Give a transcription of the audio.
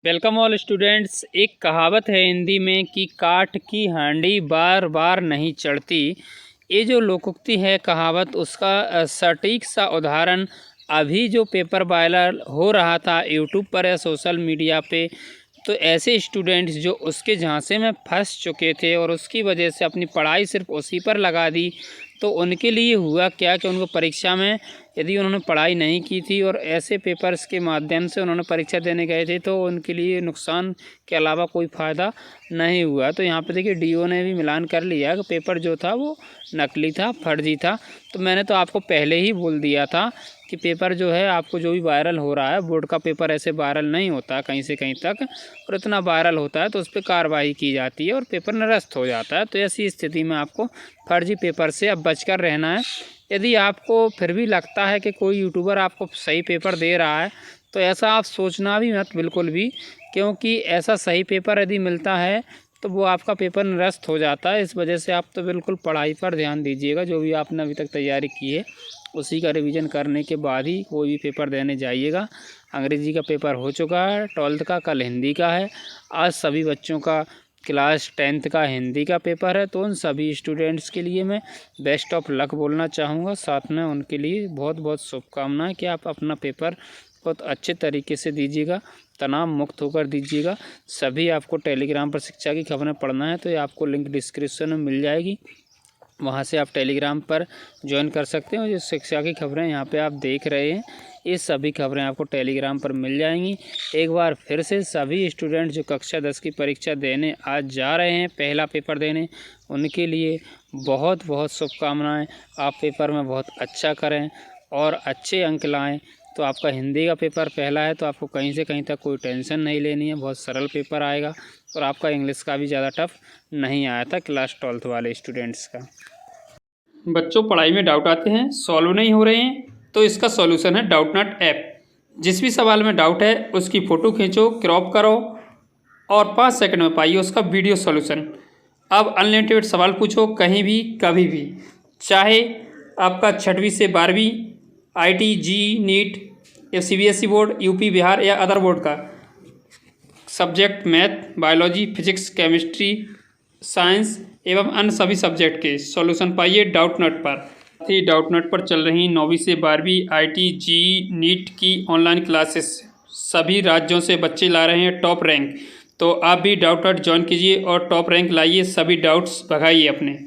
Welcome all students. एक कहावत है हिंदी में कि काठ की हांडी बार बार नहीं चढ़ती। ये जो लोकोक्ति है कहावत, उसका सटीक सा उदाहरण अभी जो पेपर वायरल हो रहा था यूट्यूब पर या सोशल मीडिया पे, तो ऐसे स्टूडेंट्स जो उसके झांसे में फंस चुके थे और उसकी वजह से अपनी पढ़ाई सिर्फ उसी पर लगा दी, तो उनके लिए हुआ क्या कि उनको परीक्षा में यदि उन्होंने पढ़ाई नहीं की थी और ऐसे पेपर्स के माध्यम से उन्होंने परीक्षा देने गए थे, तो उनके लिए नुकसान के अलावा कोई फ़ायदा नहीं हुआ। तो यहाँ पे देखिए डीओ ने भी मिलान कर लिया कि पेपर जो था वो नकली था, फर्जी था। तो मैंने तो आपको पहले ही बोल दिया था कि पेपर जो है आपको जो भी वायरल हो रहा है, बोर्ड का पेपर ऐसे वायरल नहीं होता कहीं से कहीं तक, और इतना वायरल होता है तो उस पर कार्रवाई की जाती है और पेपर निरस्त हो जाता है। तो ऐसी स्थिति में आपको फर्जी पेपर से अब बचकर रहना है। यदि आपको फिर भी लगता है कि कोई यूट्यूबर आपको सही पेपर दे रहा है, तो ऐसा आप सोचना भी मत बिल्कुल भी, क्योंकि ऐसा सही पेपर यदि मिलता है तो वो आपका पेपर निरस्त हो जाता है। इस वजह से आप तो बिल्कुल पढ़ाई पर ध्यान दीजिएगा। जो भी आपने अभी तक तैयारी की है उसी का रिवीजन करने के बाद ही कोई भी पेपर देने जाइएगा। अंग्रेजी का पेपर हो चुका है 12th का, कल हिंदी का है। आज सभी बच्चों का क्लास 10th का हिंदी का पेपर है। तो उन सभी स्टूडेंट्स के लिए मैं बेस्ट ऑफ लक बोलना चाहूँगा। साथ में उनके लिए बहुत बहुत शुभकामनाएं कि आप अपना पेपर बहुत अच्छे तरीके से दीजिएगा, तनाव मुक्त होकर दीजिएगा। सभी आपको टेलीग्राम पर शिक्षा की खबरें पढ़ना है तो ये आपको लिंक डिस्क्रिप्शन में मिल जाएगी, वहाँ से आप टेलीग्राम पर ज्वाइन कर सकते हो। जो शिक्षा की खबरें यहाँ पे आप देख रहे हैं, ये सभी खबरें आपको टेलीग्राम पर मिल जाएंगी। एक बार फिर से सभी स्टूडेंट जो कक्षा 10 की परीक्षा देने आज जा रहे हैं, पहला पेपर देने, उनके लिए बहुत बहुत शुभकामनाएं। आप पेपर में बहुत अच्छा करें और अच्छे अंक लाएं। तो आपका हिंदी का पेपर पहला है तो आपको कहीं से कहीं तक कोई टेंशन नहीं लेनी है, बहुत सरल पेपर आएगा। और आपका इंग्लिश का भी ज़्यादा टफ नहीं आया था क्लास 12th वाले स्टूडेंट्स का। बच्चों, पढ़ाई में डाउट आते हैं, सॉल्व नहीं हो रहे हैं, तो इसका सॉल्यूशन है डाउटनट ऐप। जिस भी सवाल में डाउट है उसकी फ़ोटो खींचो, क्रॉप करो और 5 सेकंड में पाइए उसका वीडियो सॉल्यूशन। अब अनलिमिटेड सवाल पूछो कहीं भी कभी भी, चाहे आपका 6वीं से 12वीं, IIT, JEE, नीट या CBSE बोर्ड, यूपी, बिहार या अदर बोर्ड का subject, math, biology, physics, chemistry, science एवं अन्य सभी सब्जेक्ट के सॉल्यूशन पाइए डाउटनट पर। ही डाउटनट पर चल रही 9वीं से 12वीं IIT, JEE, नीट की ऑनलाइन क्लासेस सभी राज्यों से बच्चे ला रहे हैं टॉप रैंक। तो आप भी डाउटनट ज्वाइन कीजिए और टॉप रैंक लाइए, सभी डाउट्स भगाइए अपने।